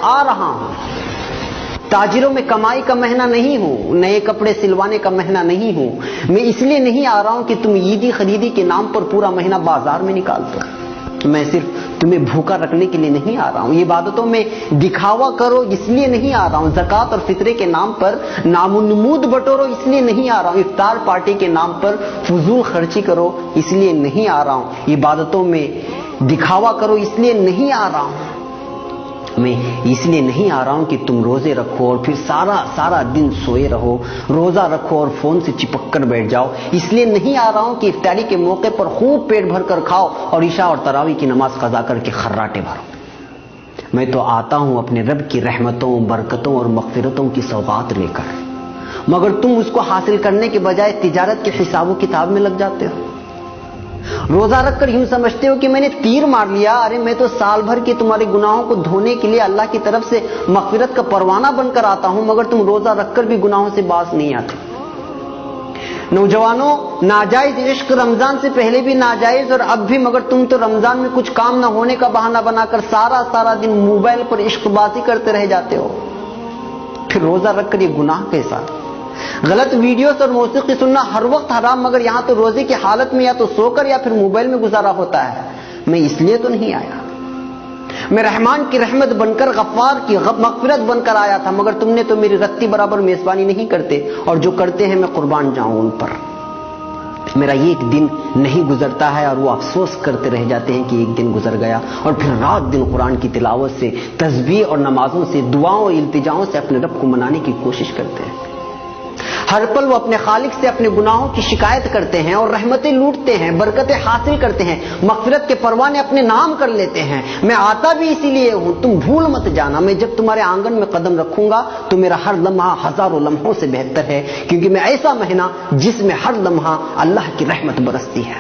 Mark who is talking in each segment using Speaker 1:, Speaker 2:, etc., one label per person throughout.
Speaker 1: آ رہا ہوں. تاجروں میں کمائی کا مہینہ نہیں ہوں, نئے کپڑے سلوانے کا مہینہ نہیں ہوں. میں اس لیے نہیں آ رہا ہوں کہ تم عیدی خریدی کے نام پر پورا مہینہ بازار میں نکال دو. میں صرف تمہیں بھوکا رکھنے کے لیے نہیں آ رہا ہوں. یہ عبادتوں میں دکھاوا کرو اس لیے نہیں آ رہا ہوں. زکوٰۃ اور فطرے کے نام پر نام و نمود بٹورو اس لیے نہیں آ رہا ہوں. افطار پارٹی کے نام پر فضول خرچی کرو اس لیے نہیں آ رہا ہوں. عبادتوں میں دکھاوا کرو اس لیے نہیں آ رہا ہوں. میں اس لیے نہیں آ رہا ہوں کہ تم روزے رکھو اور پھر سارا دن سوئے رہو, روزہ رکھو اور فون سے چپک کر بیٹھ جاؤ. اس لیے نہیں آ رہا ہوں کہ افطاری کے موقع پر خوب پیٹ بھر کر کھاؤ اور عشاء اور تراویح کی نماز قضا کر کے خراٹے بھرو. میں تو آتا ہوں اپنے رب کی رحمتوں, برکتوں اور مغفرتوں کی سوغات لے کر, مگر تم اس کو حاصل کرنے کے بجائے تجارت کے حساب و کتاب میں لگ جاتے ہو. روزہ رکھ کر یوں سمجھتے ہو کہ میں نے تیر مار لیا. ارے میں تو سال بھر کے تمہارے گناہوں کو دھونے کے لیے اللہ کی طرف سے مغفرت کا پروانہ بن کر آتا ہوں, مگر تم روزہ رکھ کر بھی گناہوں سے باز نہیں آتے. نوجوانوں, ناجائز عشق رمضان سے پہلے بھی ناجائز اور اب بھی, مگر تم تو رمضان میں کچھ کام نہ ہونے کا بہانہ بنا کر سارا دن موبائل پر عشق بازی کرتے رہ جاتے ہو. پھر روزہ رکھ کر یہ گناہ کیسا؟ غلط ویڈیوز اور موسیقی سننا ہر وقت حرام, مگر یہاں تو روزے کی حالت میں یا تو سو کر یا پھر موبائل میں گزارا ہوتا ہے. میں اس لیے تو نہیں آیا. میں رحمان کی رحمت بن کر, غفار کی مغفرت بن کر آیا تھا, مگر تم نے تو میری رتی برابر میزبانی نہیں کرتے, اور جو کرتے ہیں میں قربان جاؤں ان پر. میرا یہ ایک دن نہیں گزرتا ہے اور وہ افسوس کرتے رہ جاتے ہیں کہ ایک دن گزر گیا, اور پھر رات دن قرآن کی تلاوت سے, تسبیح اور نمازوں سے, دعاؤں اور التجاؤں سے اپنے رب کو منانے کی کوشش کرتے ہیں. ہر پل وہ اپنے خالق سے اپنے گناہوں کی شکایت کرتے ہیں اور رحمتیں لوٹتے ہیں, برکتیں حاصل کرتے ہیں, مغفرت کے پروانے اپنے نام کر لیتے ہیں. میں آتا بھی اسی لیے ہوں, تم بھول مت جانا. میں جب تمہارے آنگن میں قدم رکھوں گا تو میرا ہر لمحہ ہزاروں لمحوں سے بہتر ہے, کیونکہ میں ایسا مہینہ جس میں ہر لمحہ اللہ کی رحمت برستی ہے.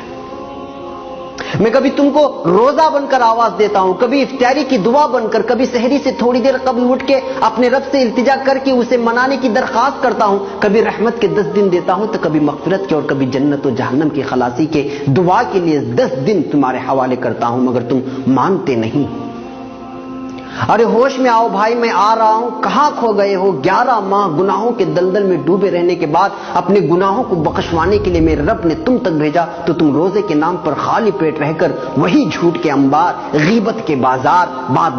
Speaker 1: میں کبھی تم کو روزہ بن کر آواز دیتا ہوں, کبھی افطاری کی دعا بن کر, کبھی سحری سے تھوڑی دیر قبل اٹھ کے اپنے رب سے التجا کر کے اسے منانے کی درخواست کرتا ہوں, کبھی رحمت کے 10 دن دیتا ہوں تو کبھی مغفرت کے, اور کبھی جنت و جہنم کی خلاصی کے دعا کے لیے 10 دن تمہارے حوالے کرتا ہوں, مگر تم مانتے نہیں. ارے ہوش میں آؤ بھائی, میں آ رہا ہوں. کہاں کھو گئے ہو؟ 11 ماہ گناہوں کے دلدل میں ڈوبے رہنے کے بعد اپنے گناہوں کو بخشوانے کے لیے میرے رب نے تم تک بھیجا, تو تم روزے کے نام پر خالی پیٹ رہ کر وہی جھوٹ کے انبار, غیبت کے بازار,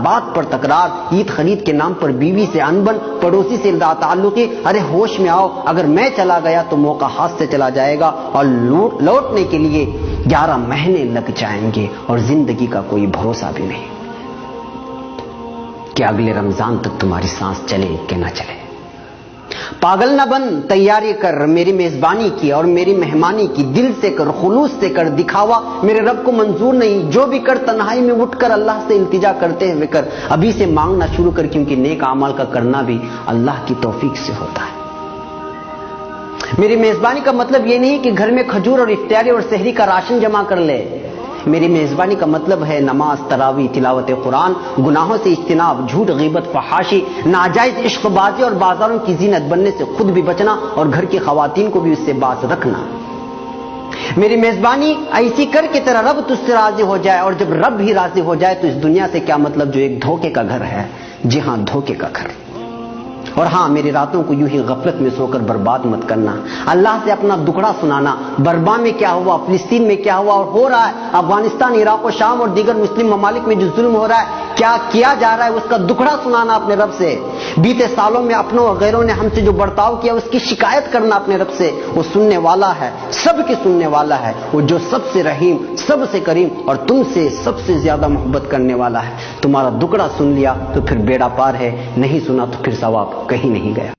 Speaker 1: بات پر تکرار, عید خرید کے نام پر بیوی سے انبن, پڑوسی سے تعلقی. ارے ہوش میں آؤ, اگر میں چلا گیا تو موقع ہاتھ سے چلا جائے گا, اور لوٹنے کے لیے 11 مہینے لگ جائیں گے, اور زندگی کا کوئی بھروسہ بھی نہیں کہ اگلے رمضان تک تمہاری سانس چلے کہ نہ چلے. پاگل نہ بن, تیاری کر میری میزبانی کی اور میری مہمانی کی. دل سے کر, خلوص سے کر, دکھاوا میرے رب کو منظور نہیں. جو بھی کر تنہائی میں اٹھ کر اللہ سے التجا کرتے ہوئے کر. ابھی سے مانگنا شروع کر, کیونکہ نیک اعمال کا کرنا بھی اللہ کی توفیق سے ہوتا ہے. میری میزبانی کا مطلب یہ نہیں کہ گھر میں کھجور اور افطاری اور سحری کا راشن جمع کر لے. میری میزبانی کا مطلب ہے نماز, تراویح, تلاوت قرآن, گناہوں سے اجتناب, جھوٹ, غیبت, فحاشی, ناجائز عشق بازی اور بازاروں کی زینت بننے سے خود بھی بچنا, اور گھر کی خواتین کو بھی اس سے باز رکھنا. میری میزبانی ایسی کر کے تیرا رب تجھ سے راضی ہو جائے, اور جب رب ہی راضی ہو جائے تو اس دنیا سے کیا مطلب جو ایک دھوکے کا گھر ہے. جی ہاں, دھوکے کا گھر. اور ہاں, میری راتوں کو یوں ہی غفلت میں سو کر برباد مت کرنا. اللہ سے اپنا دکھڑا سنانا, برما میں کیا ہوا, فلسطین میں کیا ہوا اور ہو رہا ہے, افغانستان, عراق و شام اور دیگر مسلم ممالک میں جو ظلم ہو رہا ہے, کیا کیا جا رہا ہے, اس کا دکھڑا سنانا اپنے رب سے. بیتے سالوں میں اپنوں اور غیروں نے ہم سے جو برتاؤ کیا اس کی شکایت کرنا اپنے رب سے. وہ سننے والا ہے, سب کے سننے والا ہے, وہ جو سب سے رحیم, سب سے کریم اور تم سے سب سے زیادہ محبت کرنے والا ہے. تمہارا دکڑا سن لیا تو پھر بیڑا پار ہے, نہیں سنا تو پھر ثواب کہیں نہیں گیا.